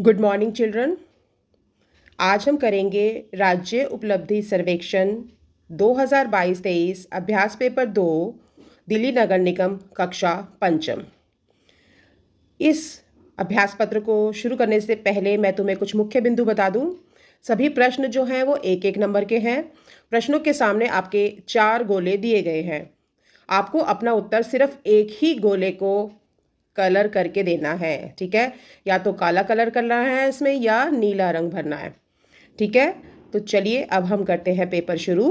Good morning children. आज हम करेंगे राज्य उपलब्धि सर्वेक्षण 2022-23 अभ्यास पेपर 2 दिल्ली नगर निगम कक्षा पंचम। इस अभ्यास पत्र को शुरू करने से पहले मैं तुम्हें कुछ मुख्य बिंदु बता दूं। सभी प्रश्न जो हैं वो एक एक नंबर के हैं। प्रश्नों के सामने आपके 4 गोले दिए गए हैं। आपको अपना उत्तर सिर्फ एक ही गोले को कलर करके देना है, ठीक है। या तो काला कलर करना है इसमें या नीला रंग भरना है, ठीक है। तो चलिए अब हम करते हैं पेपर शुरू।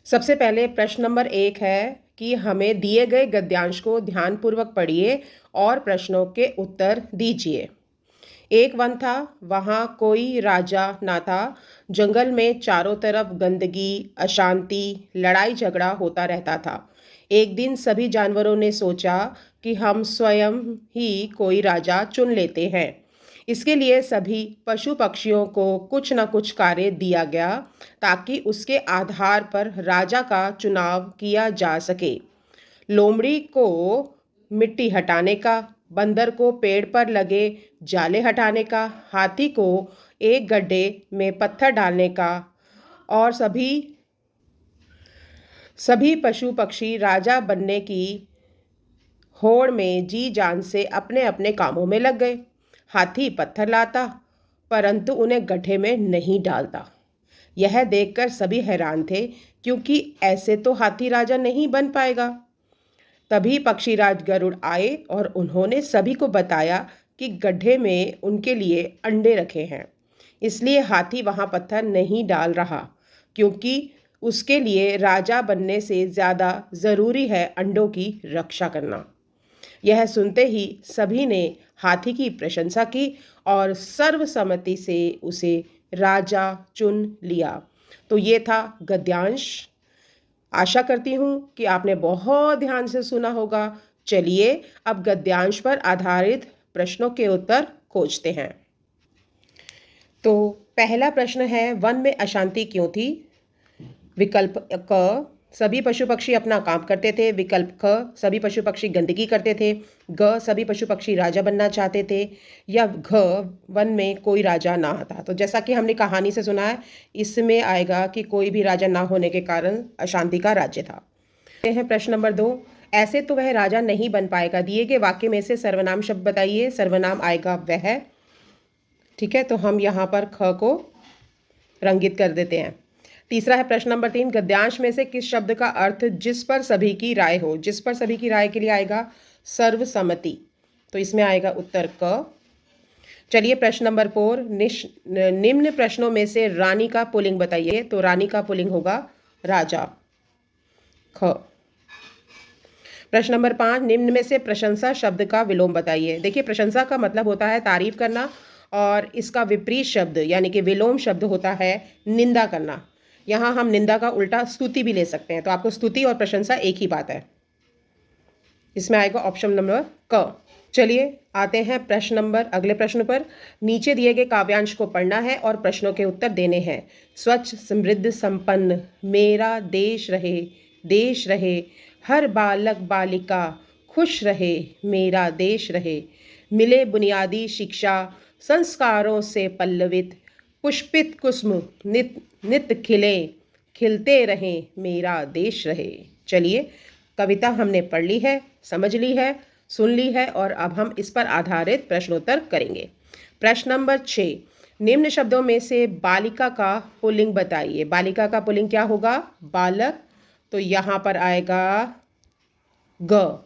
सबसे पहले प्रश्न नंबर 1 है कि हमें दिए गए गद्यांश को ध्यानपूर्वक पढ़िए और प्रश्नों के उत्तर दीजिए। एक वन था, वहाँ कोई राजा ना था। जंगल में चारों तरफ गंदगी, अशांति, लड़ाई झगड़ा होता रहता था। एक दिन सभी जानवरों ने सोचा कि हम स्वयं ही कोई राजा चुन लेते हैं। इसके लिए सभी पशु पक्षियों को कुछ न कुछ कार्य दिया गया ताकि उसके आधार पर राजा का चुनाव किया जा सके। लोमड़ी को मिट्टी हटाने का, बंदर को पेड़ पर लगे जाले हटाने का, हाथी को एक गड्ढे में पत्थर डालने का और सभी पशु पक्षी राजा बनने की होड़ में जी जान से अपने अपने कामों में लग गए। हाथी पत्थर लाता परंतु उन्हें गड्ढे में नहीं डालता। यह देखकर सभी हैरान थे क्योंकि ऐसे तो हाथी राजा नहीं बन पाएगा। तभी पक्षीराज गरुड़ आए और उन्होंने सभी को बताया कि गड्ढे में उनके लिए अंडे रखे हैं, इसलिए हाथी वहां पत्थर नहीं डाल रहा, क्योंकि उसके लिए राजा बनने से ज़्यादा ज़रूरी है अंडों की रक्षा करना। यह सुनते ही सभी ने हाथी की प्रशंसा की और सर्वसम्मति से उसे राजा चुन लिया। तो ये था गद्यांश। आशा करती हूँ कि आपने बहुत ध्यान से सुना होगा। चलिए अब गद्यांश पर आधारित प्रश्नों के उत्तर खोजते हैं। तो पहला प्रश्न है, वन में अशांति क्यों थी? विकल्प क, सभी पशु पक्षी अपना काम करते थे। विकल्प ख, सभी पशु पक्षी गंदगी करते थे। ग, सभी पशु पक्षी राजा बनना चाहते थे। या घ, वन में कोई राजा ना था। तो जैसा कि हमने कहानी से सुना है, इसमें आएगा कि कोई भी राजा ना होने के कारण अशांति का राज्य था। यह है प्रश्न नंबर 2, ऐसे तो वह राजा नहीं बन पाएगा। दिए गए वाक्य में से सर्वनाम शब्द बताइए। सर्वनाम आएगा वह, ठीक है। तो हम यहाँ पर ख को रंगित कर देते हैं। तीसरा है प्रश्न नंबर 3, गद्यांश में से किस शब्द का अर्थ जिस पर सभी की राय हो? जिस पर सभी की राय के लिए आएगा सर्वसम्मति। तो इसमें आएगा उत्तर क। चलिए प्रश्न नंबर 4, निम्न प्रश्नों में से रानी का पुल्लिंग बताइए। तो रानी का पुल्लिंग होगा राजा, ख। प्रश्न नंबर 5, निम्न में से प्रशंसा शब्द का विलोम बताइए। देखिए प्रशंसा का मतलब होता है तारीफ करना और इसका विपरीत शब्द यानी कि विलोम शब्द होता है निंदा करना। यहाँ हम निंदा का उल्टा स्तुति भी ले सकते हैं। तो आपको स्तुति और प्रशंसा एक ही बात है। इसमें आएगा ऑप्शन नंबर क। चलिए आते हैं अगले प्रश्न पर। नीचे दिए गए काव्यांश को पढ़ना है और प्रश्नों के उत्तर देने हैं। स्वच्छ समृद्ध संपन्न मेरा देश रहे, हर बालक बालिका खुश रहे, मेरा देश रहे। मिले बुनियादी शिक्षा संस्कारों से पल्लवित, पुष्पित कुसुम नित खिलते रहें, मेरा देश रहे। चलिए कविता हमने पढ़ ली है, समझ ली है, सुन ली है और अब हम इस पर आधारित प्रश्नोत्तर करेंगे। प्रश्न नंबर 6, निम्न शब्दों में से बालिका का पुल्लिंग बताइए। बालिका का पुल्लिंग क्या होगा? बालक। तो यहाँ पर आएगा ग।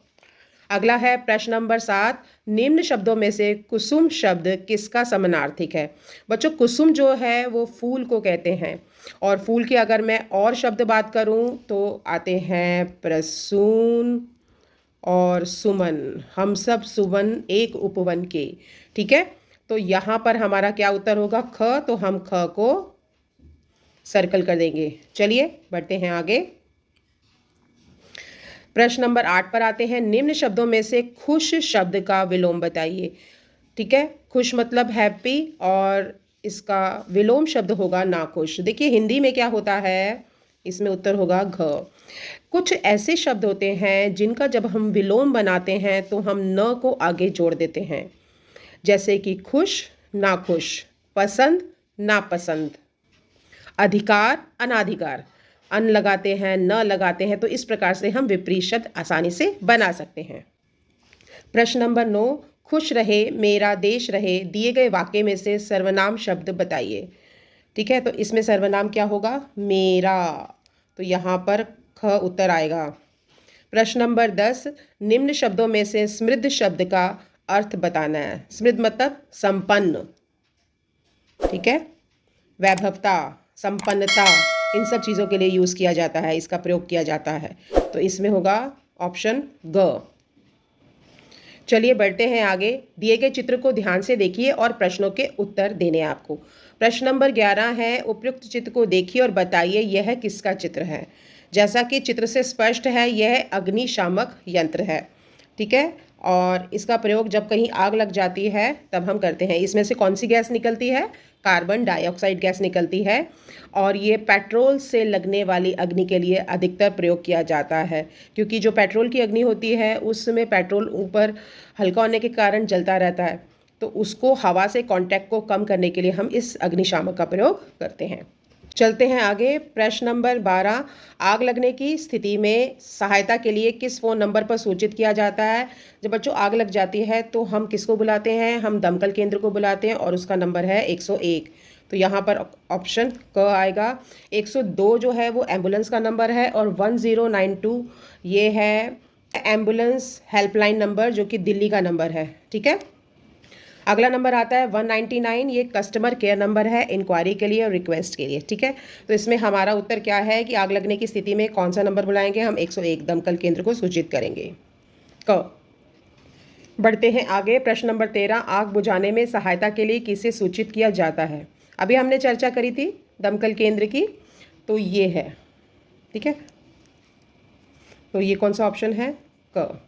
अगला है प्रश्न नंबर 7, निम्न शब्दों में से कुसुम शब्द किसका समानार्थिक है? बच्चों कुसुम जो है वो फूल को कहते हैं और फूल की अगर मैं और शब्द बात करूं तो आते हैं प्रसून और सुमन। हम सब सुवन एक उपवन के, ठीक है। तो यहाँ पर हमारा क्या उत्तर होगा? ख। तो हम ख को सर्कल कर देंगे। चलिए बढ़ते हैं आगे। प्रश्न नंबर 8 पर आते हैं, निम्न शब्दों में से खुश शब्द का विलोम बताइए। ठीक है, खुश मतलब हैप्पी और इसका विलोम शब्द होगा नाखुश। देखिए हिंदी में क्या होता है, इसमें उत्तर होगा घ। कुछ ऐसे शब्द होते हैं जिनका जब हम विलोम बनाते हैं तो हम न को आगे जोड़ देते हैं। जैसे कि खुश, नाखुश, पसंद, नापसंद, अधिकार, अनाधिकार। अन लगाते हैं, न लगाते हैं, तो इस प्रकार से हम विपरीत शब्द आसानी से बना सकते हैं। प्रश्न नंबर 9, खुश रहे, मेरा देश रहे, दिए गए वाक्य में से सर्वनाम शब्द बताइए। ठीक है, तो इसमें सर्वनाम क्या होगा? मेरा। तो यहाँ पर ख उत्तर आएगा। प्रश्न नंबर 10, निम्न शब्दों में से समृद्ध शब्द का अर्थ बताना है। समृद्ध मतलब संपन्न। ठीक है, वैभवता, संपन्नता, इन सब चीज़ों के लिए यूज़ किया जाता है, इसका प्रयोग किया जाता है। तो इसमें होगा ऑप्शन ग। चलिए बढ़ते हैं आगे। दिए गए चित्र को ध्यान से देखिए और प्रश्नों के उत्तर देने हैं आपको। प्रश्न नंबर 11 है, उपयुक्त चित्र को देखिए और बताइए यह किसका चित्र है। जैसा कि चित्र से स्पष्ट है, यह अग्निशामक यंत्र है। ठीक है, और इसका प्रयोग जब कहीं आग लग जाती है तब हम करते हैं। इसमें से कौन सी गैस निकलती है? कार्बन डाइऑक्साइड गैस निकलती है, और ये पेट्रोल से लगने वाली अग्नि के लिए अधिकतर प्रयोग किया जाता है, क्योंकि जो पेट्रोल की अग्नि होती है उसमें पेट्रोल ऊपर हल्का होने के कारण जलता रहता है, तो उसको हवा से कांटेक्ट को कम करने के लिए हम इस अग्निशामक का प्रयोग करते हैं। चलते हैं आगे। प्रश्न नंबर 12, आग लगने की स्थिति में सहायता के लिए किस फ़ोन नंबर पर सूचित किया जाता है। जब बच्चों आग लग जाती है तो हम किसको बुलाते हैं? हम दमकल केंद्र को बुलाते हैं, और उसका नंबर है 101। तो यहाँ पर ऑप्शन क आएगा। 102 जो है वो एम्बुलेंस का नंबर है, और 1092 ये है एम्बुलेंस हेल्पलाइन नंबर, जो कि दिल्ली का नंबर है। ठीक है, अगला नंबर आता है 199, ये कस्टमर केयर नंबर है इंक्वायरी के लिए और रिक्वेस्ट के लिए। ठीक है, तो इसमें हमारा उत्तर क्या है कि आग लगने की स्थिति में कौन सा नंबर बुलाएंगे? हम 101 दमकल केंद्र को सूचित करेंगे। क। बढ़ते हैं आगे। प्रश्न नंबर 13, आग बुझाने में सहायता के लिए किसे सूचित किया जाता है। अभी हमने चर्चा करी थी दमकल केंद्र की, तो ये है। ठीक है, तो ये कौन सा ऑप्शन है? क।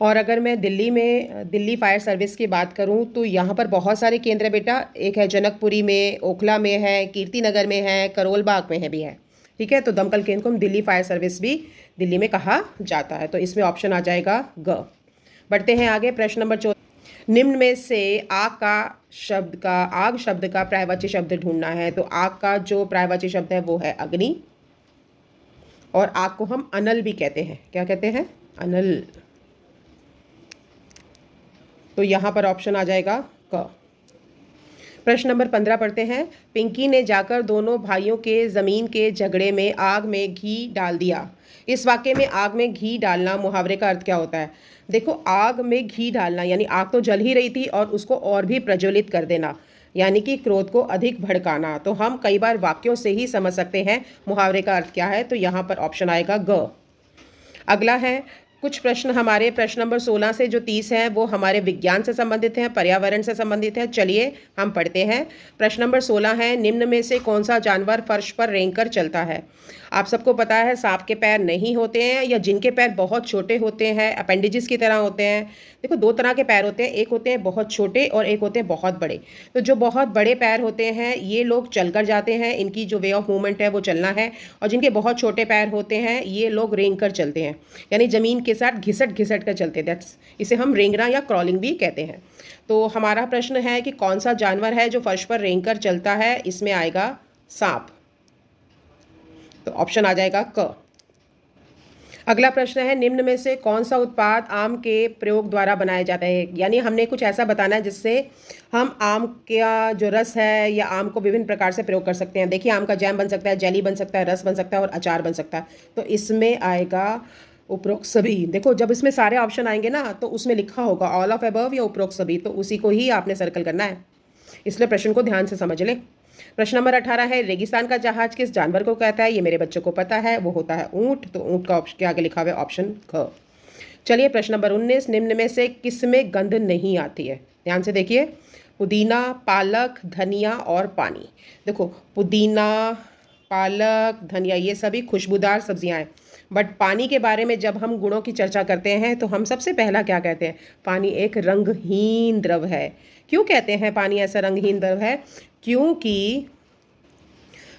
और अगर मैं दिल्ली फायर सर्विस की बात करूं तो यहाँ पर बहुत सारे केंद्र है बेटा। एक है जनकपुरी में, ओखला में है, कीर्ति नगर में है, करोल बाग में है भी है। ठीक है, तो दमकल केंद्र को हम दिल्ली फायर सर्विस भी दिल्ली में कहा जाता है। तो इसमें ऑप्शन आ जाएगा ग। बढ़ते हैं आगे। प्रश्न नंबर 14, निम्न में से आग शब्द का पर्यायवाची शब्द ढूंढना है। तो आग का जो पर्यायवाची शब्द है वो है अग्नि, और आग को हम अनल भी कहते हैं। क्या कहते हैं? अनल। तो यहाँ पर ऑप्शन आ जाएगा क। प्रश्न नंबर 15 पढ़ते हैं। पिंकी ने जाकर दोनों भाइयों के ज़मीन के झगड़े में आग में घी डाल दिया। इस वाक्य में आग में घी डालना मुहावरे का अर्थ क्या होता है? देखो, आग में घी डालना यानी आग तो जल ही रही थी और उसको और भी प्रज्वलित कर देना, यानी कि क्रोध को अधिक भड़काना। तो हम कई बार वाक्यों से ही समझ सकते हैं मुहावरे का अर्थ क्या है। तो यहाँ पर ऑप्शन आएगा ग। अगला है, कुछ प्रश्न हमारे प्रश्न नंबर 16 से जो 30 हैं वो हमारे विज्ञान से संबंधित हैं, पर्यावरण से संबंधित है। चलिए हम पढ़ते हैं। प्रश्न नंबर 16 है, निम्न में से कौन सा जानवर फर्श पर रेंगकर चलता है। आप सबको पता है सांप के पैर नहीं होते हैं, या जिनके पैर बहुत छोटे होते हैं, अपेंडिजिस की तरह होते हैं। देखो, दो तरह के पैर होते हैं, एक होते हैं बहुत छोटे और एक होते हैं बहुत बड़े। तो जो बहुत बड़े पैर होते हैं ये लोग चल कर जाते हैं, इनकी जो वे ऑफ मूवमेंट है वो चलना है। और जिनके बहुत छोटे पैर होते हैं ये लोग रेंग कर चलते हैं, यानी ज़मीन के साथ घिसट घिसट कर चलते हैं। इसे हम रेंगना या क्रॉलिंग भी कहते हैं। तो हमारा प्रश्न है कि कौन सा जानवर है जो फर्श पर रेंग कर चलता है। इसमें आएगा सांप। तो ऑप्शन आ जाएगा क। अगला प्रश्न है, निम्न में से कौन सा उत्पाद आम के प्रयोग द्वारा बनाया जाता है। यानी हमने कुछ ऐसा बताना है जिससे हम आम का जो रस है या आम को विभिन्न प्रकार से प्रयोग कर सकते हैं। देखिए, आम का जैम बन सकता है, जेली बन सकता है, रस बन सकता है और अचार बन सकता है। तो इसमें आएगा उपरोक्त सभी। देखो, जब इसमें सारे ऑप्शन आएंगे ना तो उसमें लिखा होगा ऑल ऑफ अबव या उपरोक्त सभी, तो उसी को ही आपने सर्कल करना है। इसलिए प्रश्न को ध्यान से समझ ले। प्रश्न नंबर 18 है, रेगिस्तान का जहाज किस जानवर को कहता है। ये मेरे बच्चों को पता है, वो होता है ऊंट। तो ऊंट का ऑप्शन के आगे लिखा हुआ है ऑप्शन ख। चलिए प्रश्न नंबर 19, निम्न में से किस में गंध नहीं आती है। ध्यान से देखिए, पुदीना, पालक, धनिया और पानी। देखो, पुदीना, पालक, धनिया ये सभी खुशबूदार सब्जियां हैं, बट पानी के बारे में जब हम गुणों की चर्चा करते हैं तो हम सबसे पहला क्या कहते हैं? पानी एक रंगहीन द्रव है। क्यों कहते हैं पानी ऐसा रंगहीन द्रव है? क्योंकि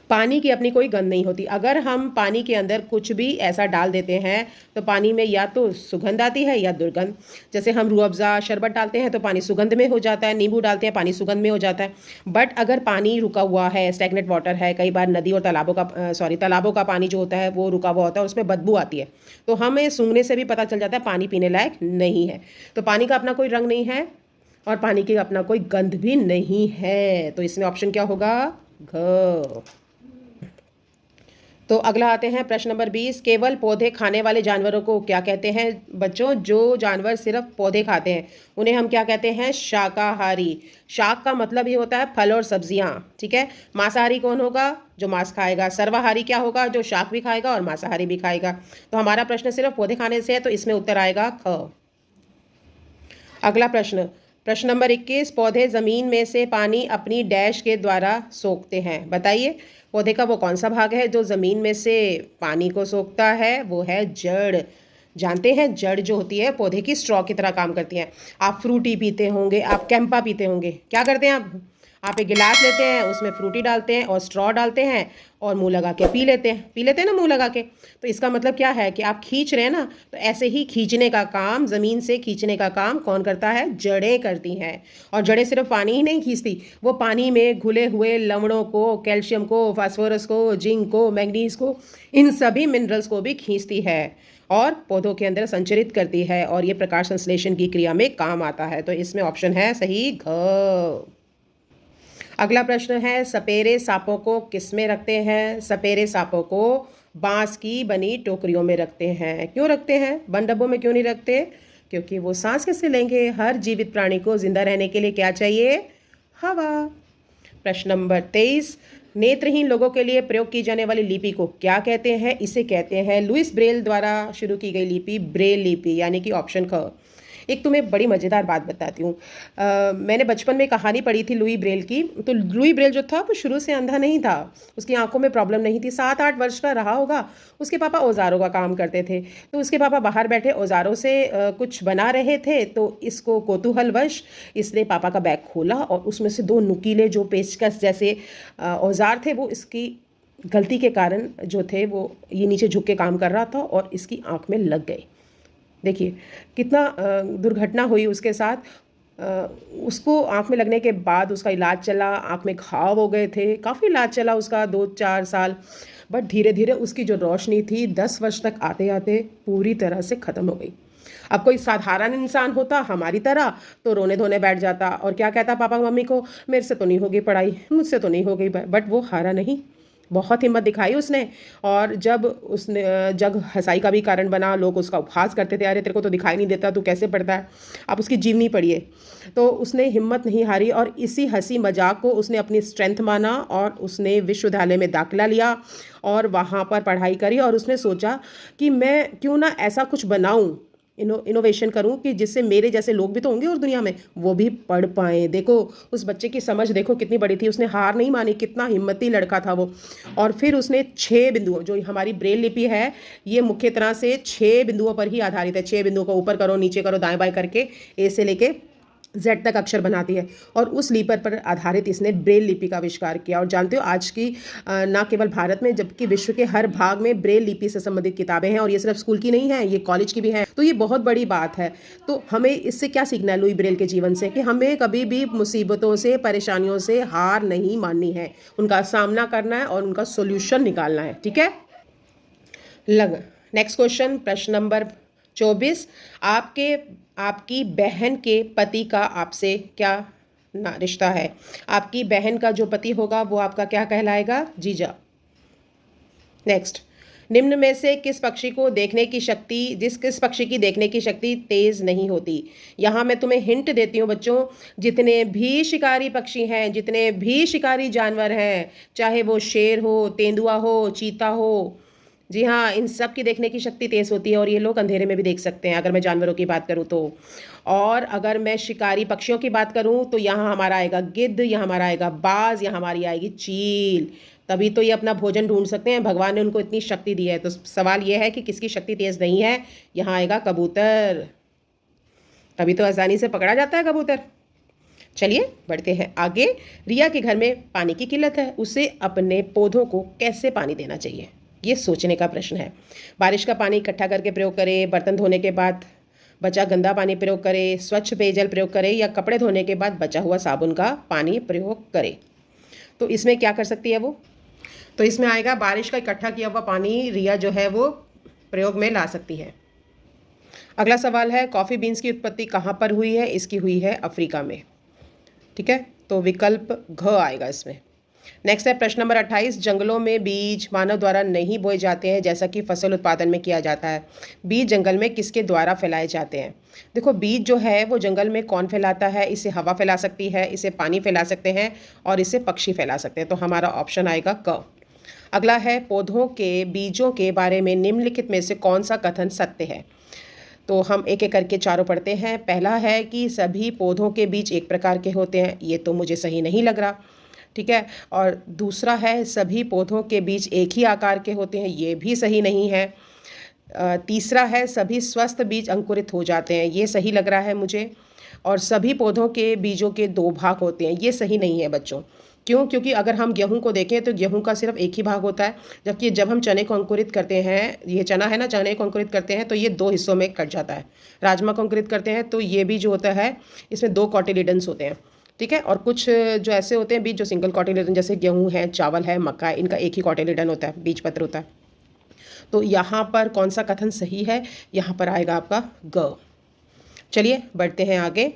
पानी की अपनी कोई गंध नहीं होती। अगर हम पानी के अंदर कुछ भी ऐसा डाल देते हैं तो पानी में या तो सुगंध आती है या दुर्गंध। जैसे हम रूह अफ़ज़ा शरबत डालते हैं तो पानी सुगंध में हो जाता है, नींबू डालते हैं पानी सुगंध में हो जाता है। बट अगर पानी रुका हुआ है, स्टैग्नेंट वाटर है, कई बार नदी और तालाबों का पानी जो होता है वो रुका हुआ होता है और उसमें बदबू आती है, तो हमें सूंघने से भी पता चल जाता है पानी पीने लायक नहीं है। तो पानी का अपना कोई रंग नहीं है और पानी की अपना कोई गंध भी नहीं है। तो इसमें ऑप्शन क्या होगा? घ। तो अगला आते हैं प्रश्न नंबर 20। केवल पौधे खाने वाले जानवरों को क्या कहते हैं? बच्चों, जो जानवर सिर्फ पौधे खाते हैं उन्हें हम क्या कहते हैं? शाकाहारी। शाक का मतलब ये होता है फल और सब्जियां, ठीक है। मांसाहारी कौन होगा? जो मांस खाएगा। सर्वाहारी क्या होगा? जो शाक भी खाएगा और मांसाहारी भी खाएगा। तो हमारा प्रश्न सिर्फ पौधे खाने से है, तो इसमें उत्तर आएगा ख। अगला प्रश्न, प्रश्न नंबर 21। पौधे जमीन में से पानी अपनी डैश के द्वारा सोखते हैं। बताइए पौधे का वो कौन सा भाग है जो ज़मीन में से पानी को सोखता है? वो है जड़। जानते हैं जड़ जो होती है पौधे की स्ट्रॉ की तरह काम करती है। आप फ्रूटी पीते होंगे, आप कैंपा पीते होंगे, क्या करते हैं आप एक गिलास लेते हैं, उसमें फ्रूटी डालते हैं और स्ट्रॉ डालते हैं और मुंह लगा के पी लेते हैं ना मुंह लगा के। तो इसका मतलब क्या है कि आप खींच रहे हैं ना, तो ऐसे ही खींचने का काम, ज़मीन से खींचने का काम कौन करता है? जड़ें करती हैं। और जड़ें सिर्फ पानी ही नहीं खींचती, वो पानी में घुले हुए लवणों को, कैल्शियम को, फास्फोरस को, जिंक को, मैग्नीज को, इन सभी मिनरल्स को भी खींचती है और पौधों के अंदर संचरित करती है और ये प्रकाश संश्लेषण की क्रिया में काम आता है। तो इसमें ऑप्शन है सही घ। अगला प्रश्न है, सपेरे सांपों को किस में रखते हैं? सपेरे सांपों को बांस की बनी टोकरियों में रखते हैं। क्यों रखते हैं? बंद डब्बों में क्यों नहीं रखते? क्योंकि वो सांस कैसे लेंगे? हर जीवित प्राणी को जिंदा रहने के लिए क्या चाहिए? हवा। प्रश्न नंबर 23। नेत्रहीन लोगों के लिए प्रयोग की जाने वाली लिपि को क्या कहते हैं? इसे कहते हैं लुईस ब्रेल द्वारा शुरू की गई लिपि ब्रेल लिपि, यानी कि ऑप्शन ख। एक तुम्हें बड़ी मज़ेदार बात बताती हूँ। मैंने बचपन में कहानी पढ़ी थी लुई ब्रेल की। तो लुई ब्रेल जो था वो शुरू से अंधा नहीं था, उसकी आंखों में प्रॉब्लम नहीं थी। 7-8 वर्ष का रहा होगा। उसके पापा औजारों का काम करते थे, तो उसके पापा बाहर बैठे औजारों से कुछ बना रहे थे। तो इसको कौतूहलवश इसने पापा का बैग खोला और उसमें से 2 नुकीले जो पेचकस जैसे औजार थे वो इसकी गलती के कारण जो थे वो ये नीचे झुक के काम कर रहा था और इसकी आँख में लग गए। देखिए कितना दुर्घटना हुई उसके साथ। उसको आँख में लगने के बाद उसका इलाज चला, आँख में घाव हो गए थे, काफ़ी इलाज चला उसका 2-4 साल। बट धीरे धीरे उसकी जो रोशनी थी 10 वर्ष तक आते आते पूरी तरह से ख़त्म हो गई। अब कोई साधारण इंसान होता हमारी तरह तो रोने धोने बैठ जाता और क्या कहता पापा मम्मी को, मेरे से तो नहीं होगी पढ़ाई, मुझसे तो नहीं हो गई। बट वो हारा नहीं, बहुत हिम्मत दिखाई उसने। और जब उसने जग हंसाई का भी कारण बना, लोग उसका उपहास करते थे, अरे तेरे को तो दिखाई नहीं देता, तू कैसे पढ़ता है। आप उसकी जीवनी पढ़िए। तो उसने हिम्मत नहीं हारी और इसी हंसी मजाक को उसने अपनी स्ट्रेंथ माना और उसने विश्वविद्यालय में दाखिला लिया और वहाँ पर पढ़ाई करी। और उसने सोचा कि मैं क्यों ना ऐसा कुछ बनाऊँ, इनोवेशन करूं कि जिससे मेरे जैसे लोग भी तो होंगे और दुनिया में वो भी पढ़ पाएँ। देखो उस बच्चे की समझ देखो कितनी बड़ी थी, उसने हार नहीं मानी, कितना हिम्मती लड़का था वो। और फिर उसने 6 बिंदुओं, जो हमारी ब्रेल लिपि है ये मुख्य तरह से 6 बिंदुओं पर ही आधारित है। 6 बिंदुओं को ऊपर करो नीचे करो दाएं बाएं करके ए से लेके जेड तक अक्षर बनाती है और उस लिपि पर आधारित इसने ब्रेल लिपि का आविष्कार किया। और जानते हो आज की न केवल भारत में जबकि विश्व के हर भाग में ब्रेल लिपि से संबंधित किताबें हैं और ये सिर्फ स्कूल की नहीं है, ये कॉलेज की भी हैं। तो ये बहुत बड़ी बात है। तो हमें इससे क्या सीखना है लुई ब्रेल के जीवन से, कि हमें कभी भी मुसीबतों से परेशानियों से हार नहीं माननी है, उनका सामना करना है और उनका सोल्यूशन निकालना है। ठीक है। नेक्स्ट क्वेश्चन, प्रश्न नंबर 24। आपकी बहन के पति का आपसे क्या ना रिश्ता है? आपकी बहन का जो पति होगा वो आपका क्या कहलाएगा? जीजा। नेक्स्ट, निम्न में से किस पक्षी की देखने की शक्ति तेज नहीं होती? यहाँ मैं तुम्हें हिंट देती हूँ बच्चों, जितने भी शिकारी पक्षी हैं, जितने भी शिकारी जानवर हैं, चाहे वो शेर हो, तेंदुआ हो, चीता हो, जी हाँ, इन सब की देखने की शक्ति तेज होती है और ये लोग अंधेरे में भी देख सकते हैं, अगर मैं जानवरों की बात करूँ तो। और अगर मैं शिकारी पक्षियों की बात करूँ तो यहाँ हमारा आएगा गिद्ध, यहाँ हमारा आएगा बाज, यहाँ हमारी आएगी चील। तभी तो ये अपना भोजन ढूंढ सकते हैं, भगवान ने उनको इतनी शक्ति दी है। तो सवाल ये है कि किसकी शक्ति तेज नहीं है? यहाँ आएगा कबूतर। तभी तो आसानी से पकड़ा जाता है कबूतर। चलिए बढ़ते हैं आगे। रिया के घर में पानी की किल्लत है, उसे अपने पौधों को कैसे पानी देना चाहिए, ये सोचने का प्रश्न है। बारिश का पानी इकट्ठा करके प्रयोग करे, बर्तन धोने के बाद बचा गंदा पानी प्रयोग करे, स्वच्छ पेयजल प्रयोग करे, या कपड़े धोने के बाद बचा हुआ साबुन का पानी प्रयोग करे। तो इसमें क्या कर सकती है वो? तो इसमें आएगा बारिश का इकट्ठा किया हुआ पानी रिया जो है वो प्रयोग में ला सकती है। अगला सवाल है, कॉफ़ी बीन्स की उत्पत्ति कहाँ पर हुई है? इसकी हुई है अफ्रीका में। ठीक है, तो विकल्प घ आएगा इसमें। नेक्स्ट है प्रश्न नंबर 28, जंगलों में बीज मानव द्वारा नहीं बोए जाते हैं जैसा कि फसल उत्पादन में किया जाता है। बीज जंगल में किसके द्वारा फैलाए जाते हैं? देखो, बीज जो है वो जंगल में कौन फैलाता है? इसे हवा फैला सकती है, इसे पानी फैला सकते हैं, और इसे पक्षी फैला सकते हैं। तो हमारा ऑप्शन आएगा क। अगला है, पौधों के बीजों के बारे में निम्नलिखित में से कौन सा कथन सत्य है? तो हम एक एक करके चारों पढ़ते हैं। पहला है कि सभी पौधों के बीज एक प्रकार के होते हैं, ये तो मुझे सही नहीं लग रहा। ठीक है, और दूसरा है सभी पौधों के बीज एक ही आकार के होते हैं, ये भी सही नहीं है। तीसरा है सभी स्वस्थ बीज अंकुरित हो जाते हैं, ये सही लग रहा है मुझे। और सभी पौधों के बीजों के दो भाग होते हैं, ये सही नहीं है बच्चों। क्यों? क्योंकि अगर हम गेहूं को देखें तो गेहूं का सिर्फ एक ही भाग होता है, जबकि जब हम चने को अंकुरित करते हैं, ये चना है ना, चने को अंकुरित करते हैं तो ये दो हिस्सों में कट जाता है। राजमा को अंकुरित करते हैं तो ये भी जो होता है इसमें दो कॉटिलिडन्स होते हैं। ठीक है, और कुछ जो ऐसे होते हैं बीज जो सिंगल कॉटिलिडन, जैसे गेहूं है, चावल है, मक्का है, इनका एक ही कॉटिलिडन होता है, बीज पत्र होता है। तो यहाँ पर कौन सा कथन सही है? यहाँ पर आएगा आपका ग। चलिए बढ़ते हैं आगे।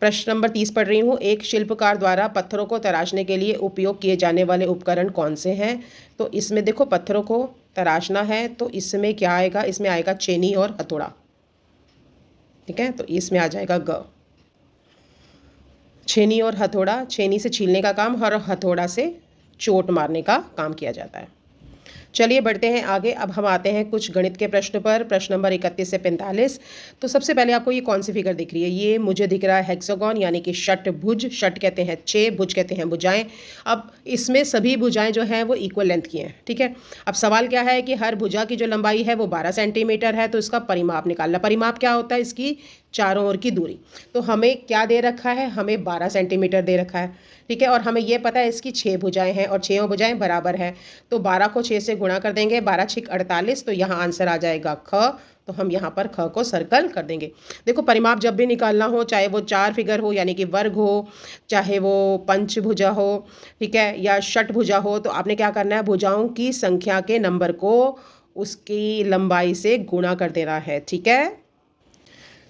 प्रश्न नंबर 30 पढ़ रही हूँ। एक शिल्पकार द्वारा पत्थरों को तराशने के लिए उपयोग किए जाने वाले उपकरण कौन से हैं? तो इसमें देखो, पत्थरों को तराशना है तो इसमें क्या आएगा? इसमें आएगा छेनी और हथौड़ा। ठीक है, तो इसमें आ जाएगा ग। छेनी और हथौड़ा, छेनी से छीलने का काम और हथौड़ा से चोट मारने का काम किया जाता है। चलिए बढ़ते हैं आगे। अब हम आते हैं कुछ गणित के प्रश्न पर। प्रश्न नंबर 31 से 45। तो सबसे पहले आपको ये कौन सी फिगर दिख रही है? ये मुझे दिख रहा है हेक्सागोन, यानी कि षटभुज। षट कहते हैं 6, भुज कहते हैं भुजाएं। अब इसमें सभी भुजाएं जो हैं वो इक्वल लेंथ की हैं। ठीक है, अब सवाल क्या है कि हर भुजा की जो लंबाई है वो 12 सेंटीमीटर है, तो इसका परिमाप निकालना। परिमाप क्या होता है? इसकी चारों ओर की दूरी। तो हमें क्या दे रखा है? हमें 12 सेंटीमीटर दे रखा है। ठीक है, और हमें ये पता है इसकी 6 भुजाएं हैं और 6 भुजाएं बराबर है, तो 12 को 6 से गुणा कर देंगे, 12 6 48, तो यहाँ आंसर आ जाएगा ख। तो हम यहाँ पर ख को सर्कल कर देंगे। देखो, परिमाप जब भी निकालना हो, चाहे वो 4 फिगर हो यानी कि वर्ग हो, चाहे वो पंचभुजा हो, ठीक है, या षटभुजा हो, तो आपने क्या करना है? भुजाओं की संख्या के नंबर को उसकी लंबाई से गुणा कर देना है। ठीक है,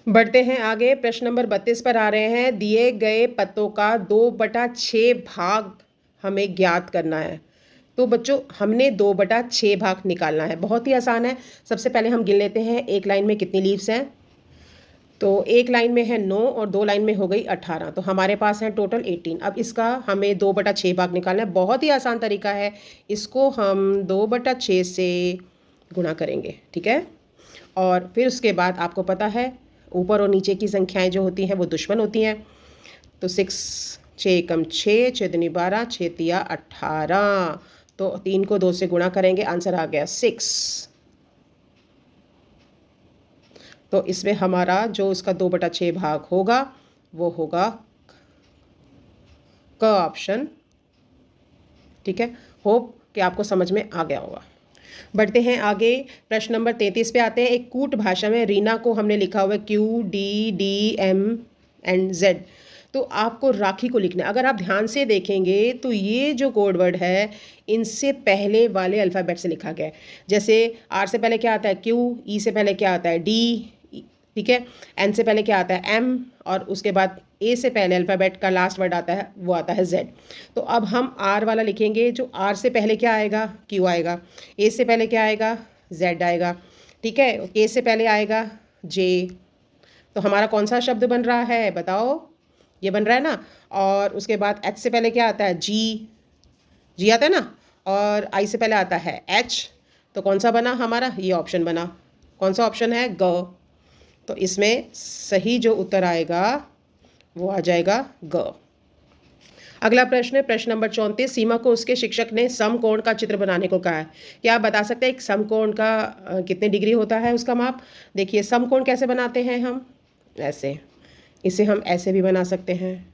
बढ़ते हैं आगे। प्रश्न नंबर 32 पर आ रहे हैं। दिए गए पत्तों का 2/6 भाग हमें ज्ञात करना है। तो बच्चों, हमने 2/6 भाग निकालना है। बहुत ही आसान है। सबसे पहले हम गिन लेते हैं एक लाइन में कितनी लीव्स हैं। तो एक लाइन में है 9 और 2 लाइन में हो गई 18, तो हमारे पास है टोटल 18। अब इसका हमें 2/6 भाग निकालना है। बहुत ही आसान तरीका है, इसको हम 2/6 से गुणा करेंगे। ठीक है, और फिर उसके बाद आपको पता है ऊपर और नीचे की संख्याएं जो होती हैं वो दुश्मन होती हैं। तो 6 6 कम 6, 6 दूनी 12, 6 तिया 18, तो 3 को 2 से गुणा करेंगे, आंसर आ गया 6। तो इसमें हमारा जो इसका 2/6 भाग होगा वो होगा क ऑप्शन। ठीक है, होप कि आपको समझ में आ गया होगा। बढ़ते हैं आगे। प्रश्न नंबर 33 पे आते हैं। एक कूट भाषा में रीना को हमने लिखा हुआ है QDDM&Z, तो आपको राखी को लिखना है। अगर आप ध्यान से देखेंगे तो ये जो कोड वर्ड है इनसे पहले वाले अल्फ़ाबेट से लिखा गया है। जैसे R से पहले क्या आता है? Q, E से पहले क्या आता है? D, ठीक है, N से पहले क्या आता है? M, और उसके बाद A से पहले अल्फ़ाबेट का लास्ट वर्ड आता है, वो आता है Z। तो अब हम R वाला लिखेंगे। जो R से पहले क्या आएगा? Q आएगा। A से पहले क्या आएगा? Z आएगा। ठीक है, K से पहले आएगा J। तो हमारा कौन सा शब्द बन रहा है बताओ? ये बन रहा है ना। और उसके बाद H से पहले क्या आता है? G आता है ना, और I से पहले आता है H। तो कौन सा बना हमारा? ये ऑप्शन बना। कौन सा ऑप्शन है? ग। तो इसमें सही जो उत्तर आएगा वो आ जाएगा ग। अगला प्रश्न है प्रश्न नंबर 34। सीमा को उसके शिक्षक ने समकोण का चित्र बनाने को कहा है। क्या आप बता सकते हैं एक समकोण का कितने डिग्री होता है उसका माप? देखिए, समकोण कैसे बनाते हैं हम? ऐसे, इसे हम ऐसे भी बना सकते हैं।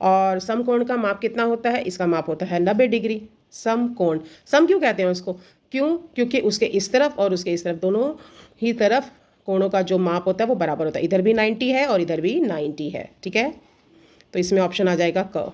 और समकोण का माप कितना होता है? इसका माप होता है 90 डिग्री। समकोण, सम क्यों कहते हैं उसको? क्यों? क्योंकि उसके इस तरफ और उसके इस तरफ दोनों ही तरफ कोणों का जो माप होता है वो बराबर होता है। इधर भी 90 है और इधर भी 90 है। ठीक है, तो इसमें ऑप्शन आ जाएगा क।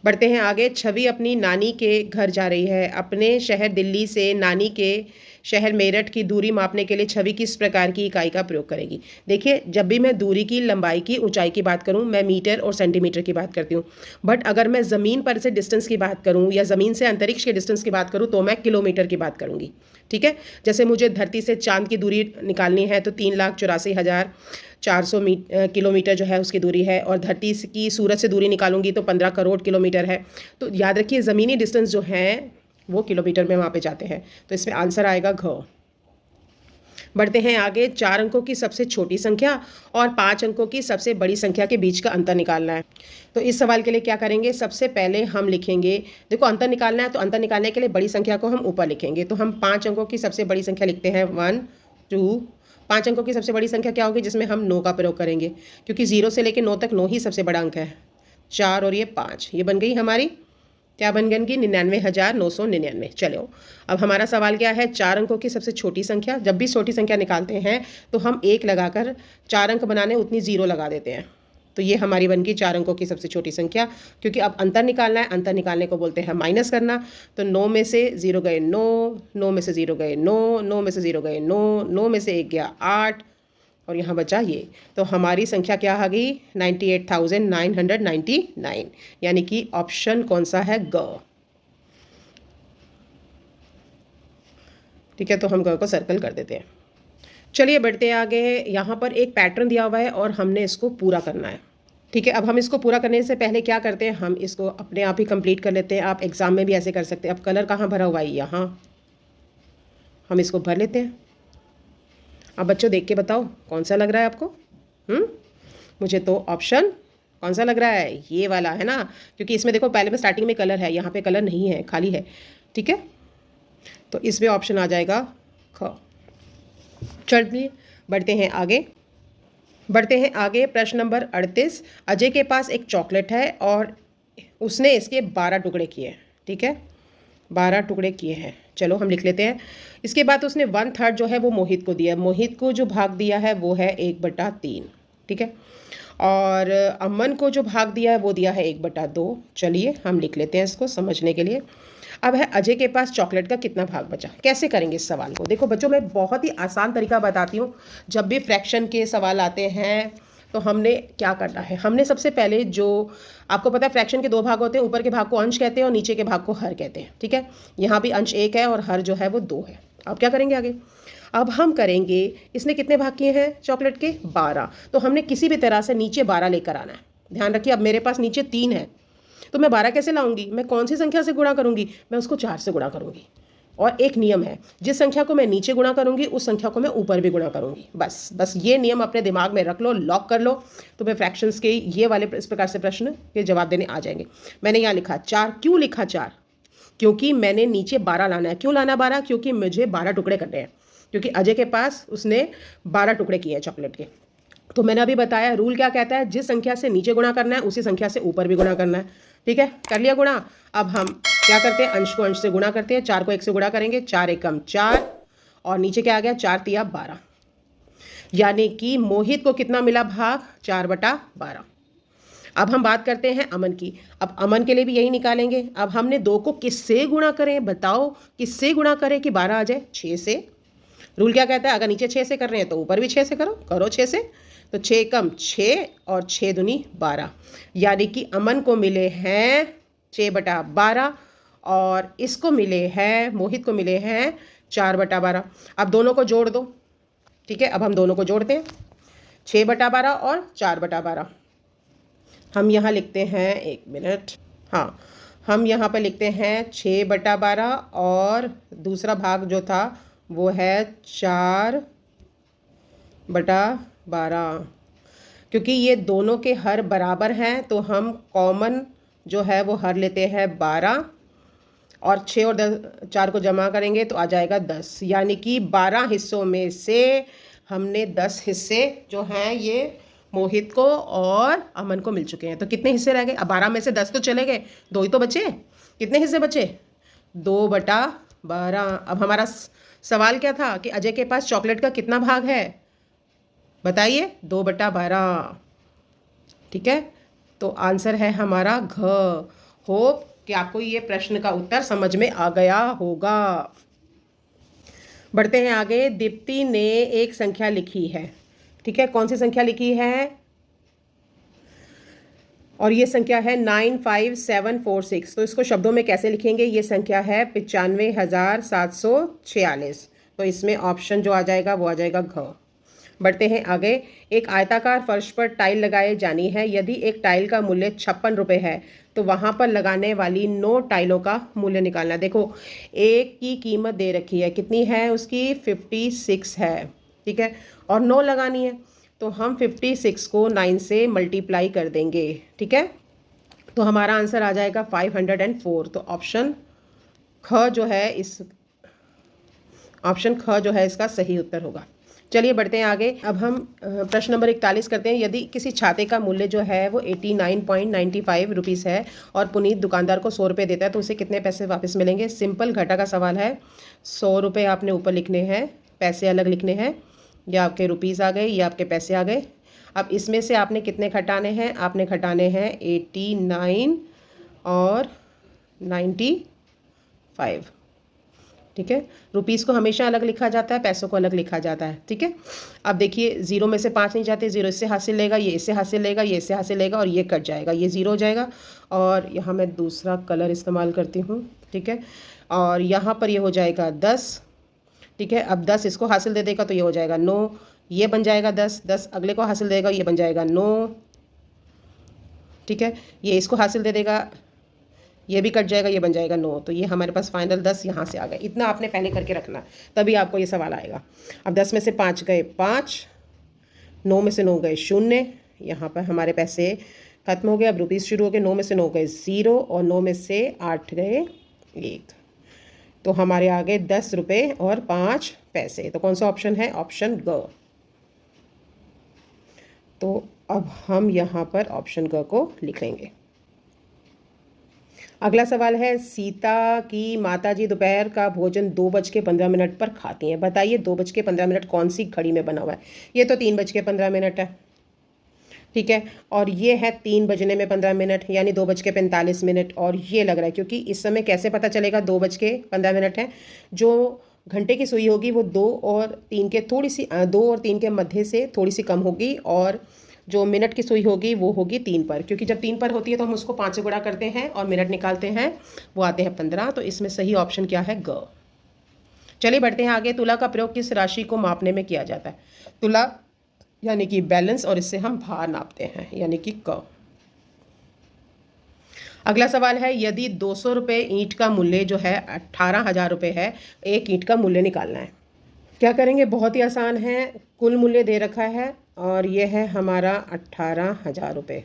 बढ़ते हैं आगे। छवि अपनी नानी के घर जा रही है। अपने शहर दिल्ली से नानी के शहर मेरठ की दूरी मापने के लिए छवि किस प्रकार की इकाई का प्रयोग करेगी? देखिए, जब भी मैं दूरी की, लंबाई की, ऊंचाई की बात करूं, मैं मीटर और सेंटीमीटर की बात करती हूं। बट अगर मैं ज़मीन पर से डिस्टेंस की बात करूं या ज़मीन से अंतरिक्ष के डिस्टेंस की बात करूं तो मैं किलोमीटर की बात करूंगी। ठीक है, जैसे मुझे धरती से चांद की दूरी निकालनी है तो 3,84,400 किलोमीटर जो है उसकी दूरी है, और धरती की सूरज से दूरी निकालूंगी तो 15 करोड़ किलोमीटर है। तो याद रखिए, ज़मीनी डिस्टेंस जो है वो किलोमीटर में मापे जाते हैं। तो इसमें आंसर आएगा घ। बढ़ते हैं आगे। 4 अंकों की सबसे छोटी संख्या और 5 अंकों की सबसे बड़ी संख्या के बीच का अंतर निकालना है। तो इस सवाल के लिए क्या करेंगे? सबसे पहले हम लिखेंगे, देखो अंतर निकालना है तो अंतर निकालने के लिए बड़ी संख्या को हम ऊपर लिखेंगे। तो हम 5 अंकों की सबसे बड़ी संख्या लिखते हैं 1 2। 5 अंकों की सबसे बड़ी संख्या क्या होगी? जिसमें हम 9 का प्रयोग करेंगे, क्योंकि 0 से लेकर 9 तक 9 ही सबसे बड़ा अंक है। 4 और ये 5, ये बन गई हमारी, क्या बन गई? 99,999। चलो, अब हमारा सवाल क्या है? 4 अंकों की सबसे छोटी संख्या। जब भी छोटी संख्या निकालते हैं तो हम 1 लगाकर 4 अंक बनाने उतनी 0 लगा देते हैं। तो ये हमारी बन गई 4 अंकों की सबसे छोटी संख्या। क्योंकि अब अंतर निकालना है, अंतर निकालने को बोलते हैं माइनस करना। तो 9 में से 0 गए 9, 9 में से 0 गए 9, 9 में से 0 गए 9, 9 में से 1 गया 8, और यहाँ बचा ये। तो हमारी संख्या क्या आ गई? 98,999, यानी कि ऑप्शन कौन सा है? ग। ठीक है, तो हम ग को सर्कल कर देते हैं। चलिए बढ़ते आगे। यहाँ पर एक पैटर्न दिया हुआ है और हमने इसको पूरा करना है। ठीक है, अब हम इसको पूरा करने से पहले क्या करते हैं? हम इसको अपने आप ही कंप्लीट कर लेते हैं। आप एग्जाम में भी ऐसे कर सकते हैं। अब कलर कहाँ भरा हुआ है? यहाँ हम इसको भर लेते हैं। अब बच्चों देख के बताओ कौन सा लग रहा है आपको? मुझे तो ऑप्शन कौन सा लग रहा है? ये वाला है ना, क्योंकि इसमें देखो पहले में स्टार्टिंग में कलर है, यहाँ पे कलर नहीं है, खाली है। ठीक है, तो इसमें ऑप्शन आ जाएगा ख। चलिए बढ़ते हैं आगे। प्रश्न नंबर 38। अजय के पास एक चॉकलेट है और उसने इसके 12 टुकड़े किए हैं। ठीक है, 12 टुकड़े किए हैं। चलो हम लिख लेते हैं। इसके बाद उसने 1/3 जो है वो मोहित को दिया। मोहित को जो भाग दिया है वो है 1/3। ठीक है, और अमन को जो भाग दिया है वो दिया है 1/2। चलिए हम लिख लेते हैं इसको समझने के लिए। अब है अजय के पास चॉकलेट का कितना भाग बचा। कैसे करेंगे इस सवाल को? देखो बच्चों, मैं बहुत ही आसान तरीका बताती हूँ। जब भी फ्रैक्शन के सवाल आते हैं तो हमने क्या करना है? हमने सबसे पहले, जो आपको पता है फ्रैक्शन के 2 भाग होते हैं, ऊपर के भाग को अंश कहते हैं और नीचे के भाग को हर कहते हैं। ठीक है, यहाँ भी अंश 1 है और हर जो है वो 2 है। अब क्या करेंगे आगे? अब हम करेंगे, इसने कितने भाग किए हैं चॉकलेट के? 12। तो हमने किसी भी तरह से नीचे 12 लेकर आना है। ध्यान रखिए, अब मेरे पास नीचे 3 है तो मैं 12 कैसे लाऊंगी? मैं कौन सी संख्या से गुणा करूंगी? मैं उसको 4 से गुणा करूंगी। और एक नियम है, जिस संख्या को मैं नीचे गुणा करूंगी उस संख्या को मैं ऊपर भी गुणा करूंगी। बस ये नियम अपने दिमाग में रख लो, लॉक कर लो, तो मैं फ्रैक्शंस के ये वाले इस प्रकार से प्रश्न के जवाब देने आ जाएंगे। मैंने यहाँ लिखा 4। क्यों लिखा 4? क्योंकि मैंने नीचे 12 लाना है। क्यों लाना 12? क्योंकि मुझे 12 टुकड़े करने हैं। क्योंकि अजय के पास उसने 12 टुकड़े किए हैं चॉकलेट के। तो मैंने अभी बताया रूल क्या कहता है, जिस संख्या से नीचे गुणा करना है उसी संख्या से ऊपर भी गुणा करना है। ठीक है, कर लिया गुणा। अब हम क्या करते हैं? अंश को अंश से गुणा करते हैं। 4 को 1 से गुणा करेंगे, 4 एकम 4, और नीचे क्या आ गया? 4 तिया 12। यानी कि मोहित को कितना मिला भाग? 4/12। अब हम बात करते हैं अमन की। अब अमन के लिए भी यही निकालेंगे। अब हमने 2 को किससे गुणा करें? बताओ किससे गुणा करें कि 12 आ जाए? 6 से। रूल क्या कहता है? अगर नीचे 6 से कर रहे हैं तो ऊपर भी 6 से करो 6 से। तो 6 एकम 6 और 6 दूनी 12। यानी कि अमन को मिले हैं 6/12 और इसको मिले हैं, मोहित को मिले हैं 4/12। अब दोनों को जोड़ दो। ठीक है, अब हम दोनों को जोड़ते हैं, 6/12 और 4/12। हम यहाँ लिखते हैं, 1 मिनट, हाँ, हम यहाँ पर लिखते हैं 6/12 और दूसरा भाग जो था वो है 4/12। क्योंकि ये दोनों के हर बराबर हैं तो हम कॉमन जो है वो हर लेते हैं 12, और 6 और 4 को जमा करेंगे तो आ जाएगा 10। यानी कि 12 हिस्सों में से हमने 10 हिस्से जो हैं ये मोहित को और अमन को मिल चुके हैं। तो कितने हिस्से रह गए? अब 12 में से 10 तो चले गए, 2 ही तो बचे। कितने हिस्से बचे? 2/12। अब हमारा सवाल क्या था कि अजय के पास चॉकलेट का कितना भाग है? बताइए। 2/12। ठीक है, तो आंसर है हमारा घ। होप कि आपको ये प्रश्न का उत्तर समझ में आ गया होगा। बढ़ते हैं आगे। दीप्ति ने एक संख्या लिखी है। ठीक है, कौन सी संख्या लिखी है? और ये संख्या है 95746। तो इसको शब्दों में कैसे लिखेंगे? ये संख्या है 95,746। तो इसमें ऑप्शन जो आ जाएगा वो आ जाएगा घ। बढ़ते हैं आगे। एक आयताकार फर्श पर टाइल लगाई जानी है। यदि एक टाइल का मूल्य 56 रुपये है तो वहाँ पर लगाने वाली 9 टाइलों का मूल्य निकालना। देखो, एक की कीमत दे रखी है, कितनी है उसकी? 56 है। ठीक है, और 9 लगानी है, तो हम 56 को 9 से मल्टीप्लाई कर देंगे। ठीक है, तो हमारा आंसर आ जाएगा 504। तो ऑप्शन ख जो है इसका सही उत्तर होगा। चलिए बढ़ते हैं आगे। अब हम प्रश्न नंबर 41 करते हैं। यदि किसी छाते का मूल्य जो है वो 89.95 रुपीज़ है और पुनीत दुकानदार को 100 रुपये देता है तो उसे कितने पैसे वापस मिलेंगे? सिंपल घटा का सवाल है। 100 रुपये आपने ऊपर लिखने हैं, पैसे अलग लिखने हैं। ये आपके रुपीज़ आ गए, ये आपके पैसे आ गए। अब इसमें से आपने कितने घटाने हैं? आपने घटाने हैं 89 और 95। ठीक है, रुपीज़ को हमेशा अलग लिखा जाता है, पैसों को अलग लिखा जाता है। ठीक है, अब देखिए 0 में से 5 नहीं जाते, 0 इससे हासिल लेगा, ये इससे हासिल लेगा, ये इससे हासिल लेगा और ये कट जाएगा, ये 0 हो जाएगा। और यहाँ मैं दूसरा कलर इस्तेमाल करती हूँ। ठीक है, और यहाँ पर ये हो जाएगा 10। ठीक है, अब 10 इसको हासिल दे देगा तो ये हो जाएगा 9, ये बन जाएगा 10, 10 अगले को हासिल देगा, ये बन जाएगा 9। ठीक है, ये इसको हासिल दे देगा, ये भी कट जाएगा, ये बन जाएगा 9। तो ये हमारे पास फाइनल 10 यहाँ से आ गए। इतना आपने पहले करके रखना, तभी आपको ये सवाल आएगा। अब 10 में से 5 गए 5, 9 में से 9 गए 0। यहाँ पर हमारे पैसे खत्म हो गए। अब रुपीज़ शुरू हो गए। 9 में से 9 गए 0 और 9 में से 8 गए 1। तो हमारे आ गए 10 रुपये और 5 पैसे। तो कौन सा ऑप्शन है? ऑप्शन ग। तो अब हम यहाँ पर ऑप्शन ग को लिखेंगे। अगला सवाल है, सीता की माताजी दोपहर का भोजन 2:15 पर खाती हैं। बताइए 2:15 कौन सी घड़ी में बना हुआ है? ये तो 3:15 है। ठीक है, और ये है 3 बजने में 15 मिनट, यानी 2:45। और ये लग रहा है, क्योंकि इस समय कैसे पता चलेगा 2:15 है? जो घंटे की सुई होगी वो 2 और 3 के थोड़ी सी 2 और 3 के मध्य से थोड़ी सी कम होगी, और जो मिनट की सुई होगी वो होगी 3 पर, क्योंकि जब 3 पर होती है तो हम उसको 5 से गुणा करते हैं और मिनट निकालते हैं, वो आते हैं 15। तो इसमें सही ऑप्शन क्या है? ग। चलिए बढ़ते हैं आगे। तुला का प्रयोग किस राशि को मापने में किया जाता है? तुला यानी कि बैलेंस, और इससे हम भार नापते हैं, यानी कि क। अगला सवाल है, यदि 200 रुपये ईंट का मूल्य जो है 18,000 रुपये है, एक ईंट का मूल्य निकालना है। क्या करेंगे? बहुत ही आसान है। कुल मूल्य दे रखा है और ये है हमारा 18,000 रुपये,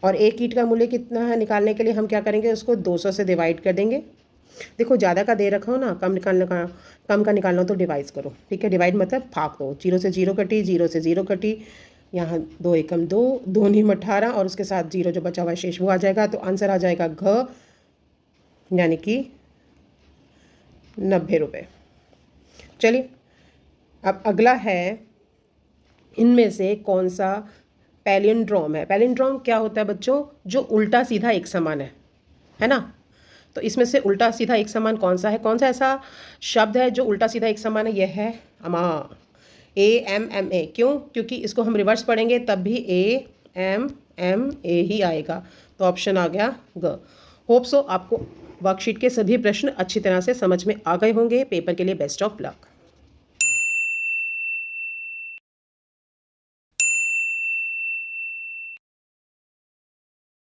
और एक ईंट का मूल्य कितना है निकालने के लिए हम क्या करेंगे? उसको 200 से डिवाइड कर देंगे। देखो, ज़्यादा का दे रखा हो ना, कम का निकालना हो तो डिवाइड करो। ठीक है, डिवाइड मतलब भाग दो। 0 से 0 कटी, 0 से 0 कटी, यहाँ 2 एकम 2, 2 नीम 18 और उसके साथ 0 जो बचा हुआ है शेष वो आ जाएगा। तो आंसर आ जाएगा घ, यानी कि 90 रुपये। चलिए, अब अगला है, इनमें से कौन सा पैलिंड्रोम है? पैलिंड्रोम क्या होता है बच्चों? जो उल्टा सीधा एक समान है ना? तो इसमें से उल्टा सीधा एक समान कौन सा है? कौन सा ऐसा शब्द है जो उल्टा सीधा एक समान है? यह है अमा, AMMA। क्यों? क्योंकि इसको हम रिवर्स पढ़ेंगे तब भी AMMA ही आएगा। तो ऑप्शन आ गया ग। होप सो आपको वर्कशीट के सभी प्रश्न अच्छी तरह से समझ में आ गए होंगे। पेपर के लिए बेस्ट ऑफ लक।